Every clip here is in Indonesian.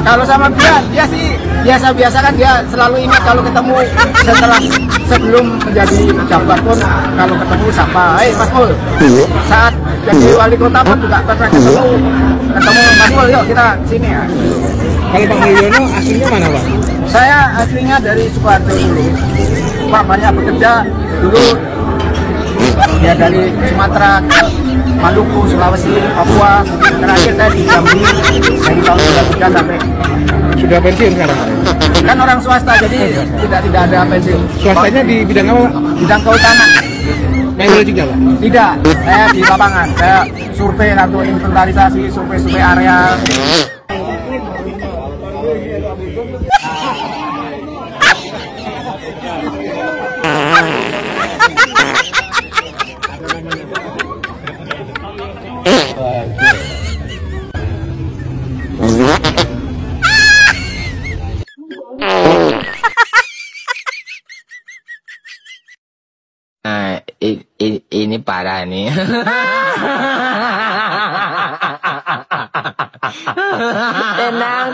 Kalau sama dia sih biasa-biasa kan, dia selalu ingat kalau ketemu sebelum menjadi pejabat pun kalau ketemu sapa, Mas Mul. Saat jadi wali kota pun juga pernah ketemu Mas Mul, yuk kita sini ya. Kalau Pak Mulyono aslinya mana, Pak? Saya aslinya dari Sukoharjo dulu. Pak banyak bekerja dulu ya dari Sumatera ke Maluku, Sulawesi, Papua. Terakhir saya di Jambi dari tahun 93 sampai. Sudah pensiun sekarang? Kan orang swasta, jadi tidak ada pensiun. Swastanya di bidang apa, Pak? Bidang kehutanan. Manual juga, Pak? Tidak, saya di lapangan. Saya survei atau inventarisasi, survei area. Ini parah nih. Tenang.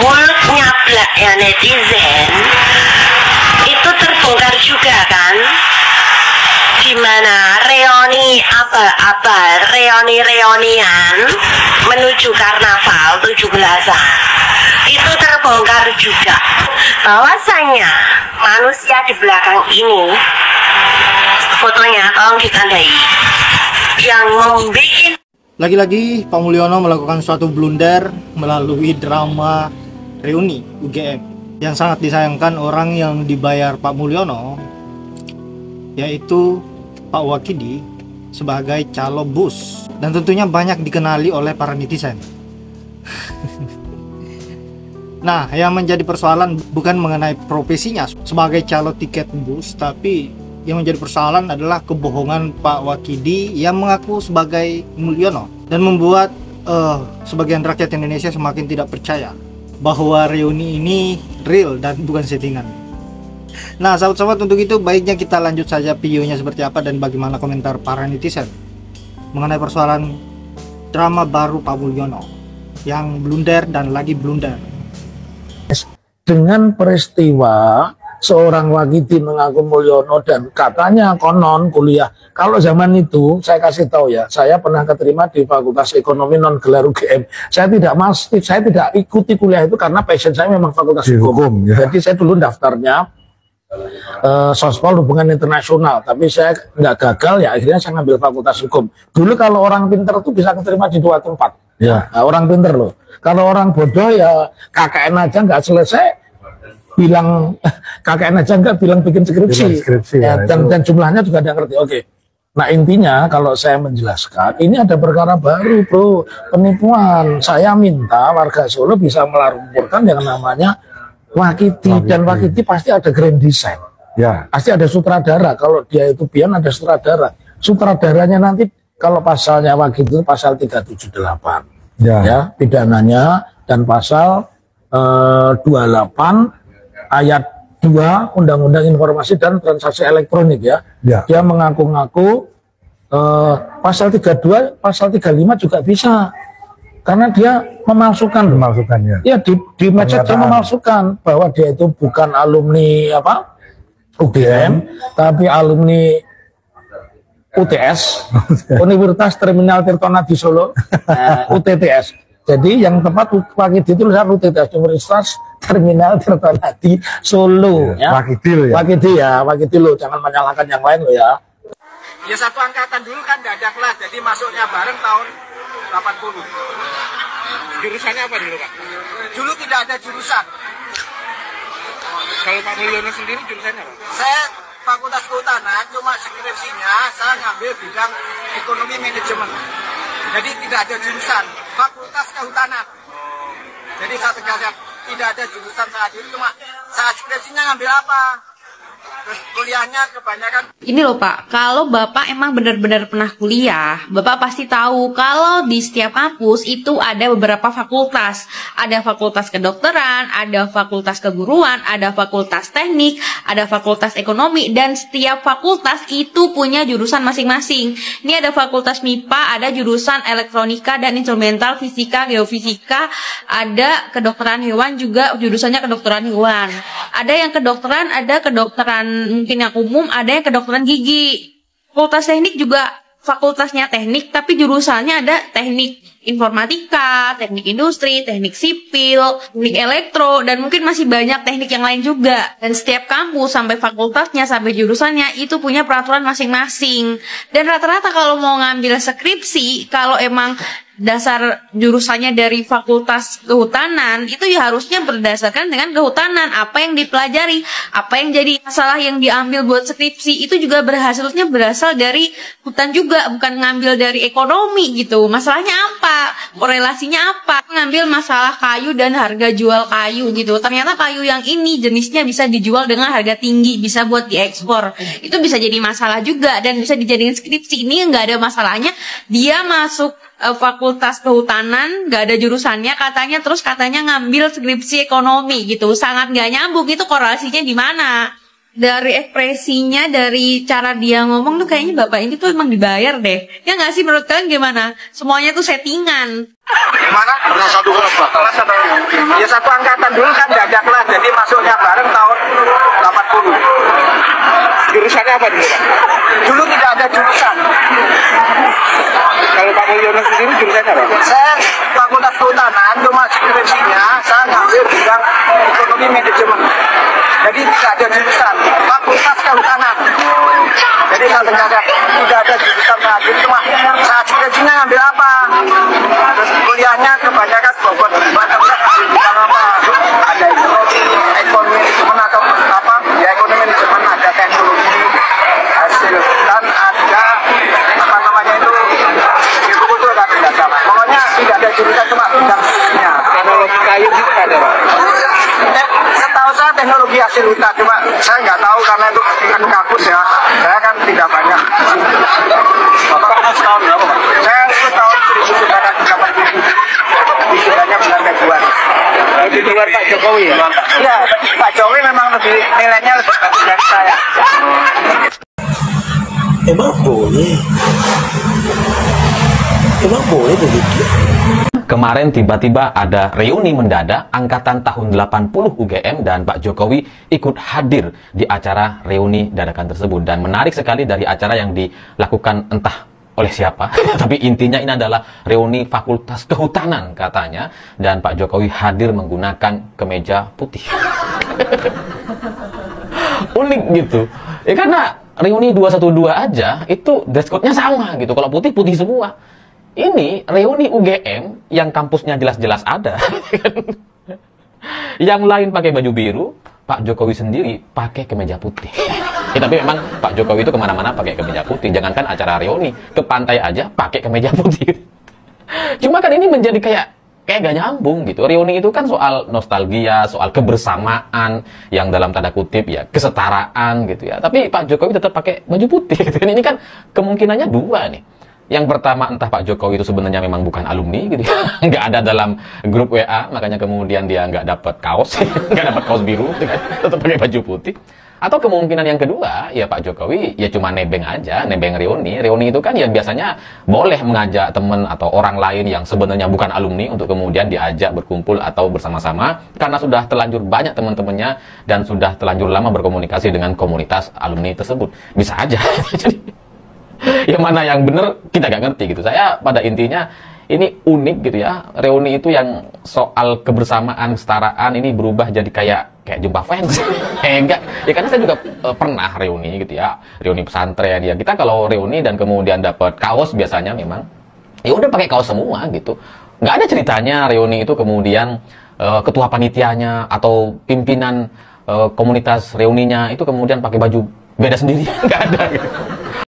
Mulut nyablak ya netizen itu terbongkar juga kan, dimana reonian menuju karnaval 17-an itu terbongkar juga bahwasanya manusia di belakang ini, fotonya tolong ditandai, yang membuat. Lagi-lagi Pak Mulyono melakukan suatu blunder melalui drama reuni UGM. Yang sangat disayangkan orang yang dibayar Pak Mulyono, yaitu Pak Wakidi, sebagai calo bus, dan tentunya banyak dikenali oleh para netizen. Nah, yang menjadi persoalan bukan mengenai profesinya sebagai calo tiket bus, tapi yang menjadi persoalan adalah kebohongan Pak Wakidi yang mengaku sebagai Mulyono dan membuat sebagian rakyat Indonesia semakin tidak percaya bahwa reuni ini real dan bukan settingan. Nah, sahabat-sahabat, untuk itu baiknya kita lanjut saja videonya seperti apa dan bagaimana komentar para netizen mengenai persoalan drama baru Pak Mulyono yang blunder dan lagi blunder. Dengan peristiwa seorang Wakidi mengaku Mulyono dan katanya konon kuliah. Kalau zaman itu saya kasih tahu ya, saya pernah keterima di Fakultas Ekonomi non gelar UGM. Saya tidak ikuti kuliah itu karena passion saya memang Fakultas Hukum. Ya. Jadi saya dulu daftarnya Sospol Hubungan Internasional, tapi saya nggak gagal ya, akhirnya saya ngambil Fakultas Hukum. Dulu kalau orang pinter tuh bisa keterima di 2 tempat. Ya, nah, orang pinter loh. Kalau orang bodoh ya KKN aja nggak selesai, bilang KKN aja nggak bilang bikin skripsi, ya, dan jumlahnya juga nggak ngerti. Oke. Nah, intinya kalau saya menjelaskan, ini ada perkara baru, bro, penipuan. Saya minta warga Solo bisa melaporkan yang namanya Wakidi, dan Wakidi pasti ada grand design, ya, pasti ada sutradara. Kalau dia itu pian ada sutradara. Sutradaranya nanti kalau pasalnya Wakidi itu pasal 378, ya pidananya, dan pasal 28 ayat 2 Undang-Undang Informasi dan Transaksi Elektronik, ya. Dia mengaku-ngaku pasal 32, pasal 35 juga bisa. Karena dia memalsukannya. Ya, di medsos dia memalsukan bahwa dia itu bukan alumni UGM, tapi alumni UTS, Universitas Terminal Tirtonadi Solo, UTTS. Jadi yang tepat Wakidi itu tulisan UTTS, Universitas Terminal Tirtonadi Solo. Ya. Wakidi lo, jangan menyalahkan yang lain lo ya. Ya, satu angkatan dulu kan nggak ada kelas, jadi masuknya bareng tahun 80. Jurusannya apa dulu, Pak? Dulu tidak ada jurusan. Kalau Pak Mulyono sendiri jurusannya apa? Saya Fakultas Kehutanan, cuma skripsinya saya ngambil bidang ekonomi manajemen. Jadi tidak ada jurusan, Fakultas Kehutanan. Jadi saya tegaskan tidak ada jurusan saat itu, cuma saat skripsinya ngambil apa? Terus kuliahnya kebanyakan. Ini loh Pak, kalau Bapak emang benar-benar pernah kuliah, Bapak pasti tahu kalau di setiap kampus itu ada beberapa fakultas. Ada fakultas kedokteran, ada fakultas keguruan, ada fakultas teknik, ada fakultas ekonomi, dan setiap fakultas itu punya jurusan masing-masing. Ini ada fakultas MIPA, ada jurusan elektronika dan instrumental, fisika, geofisika, ada kedokteran hewan juga jurusannya kedokteran hewan. Ada yang kedokteran, ada kedokteran mungkin yang umum, ada yang kedokteran gigi. Fakultas teknik juga fakultasnya teknik, tapi jurusannya ada teknik informatika, teknik industri, teknik sipil, teknik elektro, dan mungkin masih banyak teknik yang lain juga. Dan setiap kampus sampai fakultasnya, sampai jurusannya itu punya peraturan masing-masing. Dan rata-rata kalau mau ngambil skripsi, kalau emang dasar jurusannya dari fakultas kehutanan, itu ya harusnya berdasarkan dengan kehutanan, apa yang dipelajari, apa yang jadi masalah yang diambil buat skripsi, itu juga berhasilnya berasal dari hutan juga, bukan ngambil dari ekonomi gitu. Masalahnya apa? Korelasinya apa? Ngambil masalah kayu dan harga jual kayu gitu. Ternyata kayu yang ini jenisnya bisa dijual dengan harga tinggi, bisa buat diekspor. Itu bisa jadi masalah juga dan bisa dijadikan skripsi. Ini nggak ada masalahnya. Dia masuk fakultas kehutanan, nggak ada jurusannya katanya, terus katanya ngambil skripsi ekonomi gitu. Sangat nggak nyambung. Itu korelasinya di mana? Dari ekspresinya, dari cara dia ngomong tuh kayaknya bapak ini tuh emang dibayar deh. Ya nggak sih, menurut kalian gimana? Semuanya tuh settingan. Gimana? Kelas 1 kelas 1. Ya satu angkatan dulu kan nggak ada kelas, jadi masuknya bareng tahun 80. Jurusannya apa dulu Pak? Dulu tidak ada jurusan. Kalau Pak Mulyono sendiri jurusannya apa? Saya fakultas kehutanan, cuma skripsinya saya ngambil bidang ekonomi manajemen. Jadi tidak ada jurusan, fakultas kehutanan. Jadi kalau tidak ada jurusan lagi, cuma saat skripsinya ngambil apa? Terus kuliahnya kebanyakan bobot bukan apa? Ada ekonomi manajemen atau apa? Ya ekonomi manajemen, ada teknologi hasil dan ada apa namanya itu betul kan tidak sama. Pokoknya tidak ada jurusan, cuma bidangnya. Teknologi kayu itu ada. Setahu saya teknologi hasil hutan, cuma saya nggak tahu karena itu kan kampus ya. Saya kan tidak banyak. Bapak tahun berapa Pak? Saya itu tahun 1987. Wisudanya bulan Februari. Di luar Pak Jokowi ya? Iya, Pak Jokowi memang lebih nilainya lebih bagus dari saya. Emang boleh? Emang boleh begitu? Kemarin tiba-tiba ada reuni mendadak angkatan tahun 80 UGM dan Pak Jokowi ikut hadir di acara reuni dadakan tersebut. Dan menarik sekali dari acara yang dilakukan entah oleh siapa, tapi intinya ini adalah reuni Fakultas Kehutanan katanya, dan Pak Jokowi hadir menggunakan kemeja putih. Unik gitu. Ya karena reuni 212 aja itu dress code-nya sama gitu. Kalau putih-putih semua. Ini reuni UGM yang kampusnya jelas-jelas ada. Yang lain pakai baju biru, Pak Jokowi sendiri pakai kemeja putih. Ya, tapi memang Pak Jokowi itu kemana-mana pakai kemeja putih. Jangankan acara reuni, ke pantai aja pakai kemeja putih. Cuma kan ini menjadi kayak gak nyambung gitu. Reuni itu kan soal nostalgia, soal kebersamaan yang dalam tanda kutip ya kesetaraan gitu ya. Tapi Pak Jokowi tetap pakai baju putih. Gitu. Ini kan kemungkinannya dua nih. Yang pertama, entah Pak Jokowi itu sebenarnya memang bukan alumni gitu ya. Nggak ada dalam grup WA, makanya kemudian dia nggak dapat kaos, nggak dapat kaos biru gitu kan, tetap pakai baju putih. Atau kemungkinan yang kedua, ya Pak Jokowi ya cuma nebeng aja, nebeng reuni. Reuni itu kan ya biasanya boleh mengajak teman atau orang lain yang sebenarnya bukan alumni untuk kemudian diajak berkumpul atau bersama-sama karena sudah terlanjur banyak teman-temannya dan sudah terlanjur lama berkomunikasi dengan komunitas alumni tersebut. Bisa aja. Jadi yang mana yang benar kita gak ngerti gitu. Saya pada intinya ini unik gitu ya. Reuni itu yang soal kebersamaan, kesetaraan ini berubah jadi kayak jumpa fans. Enggak. Ya karena saya juga pernah reuni gitu ya. Reuni pesantren ya. Kita kalau reuni dan kemudian dapat kaos biasanya memang ya udah pakai kaos semua gitu. Nggak ada ceritanya reuni itu kemudian ketua panitianya atau pimpinan komunitas reuninya itu kemudian pakai baju beda sendiri. Nggak ada gitu.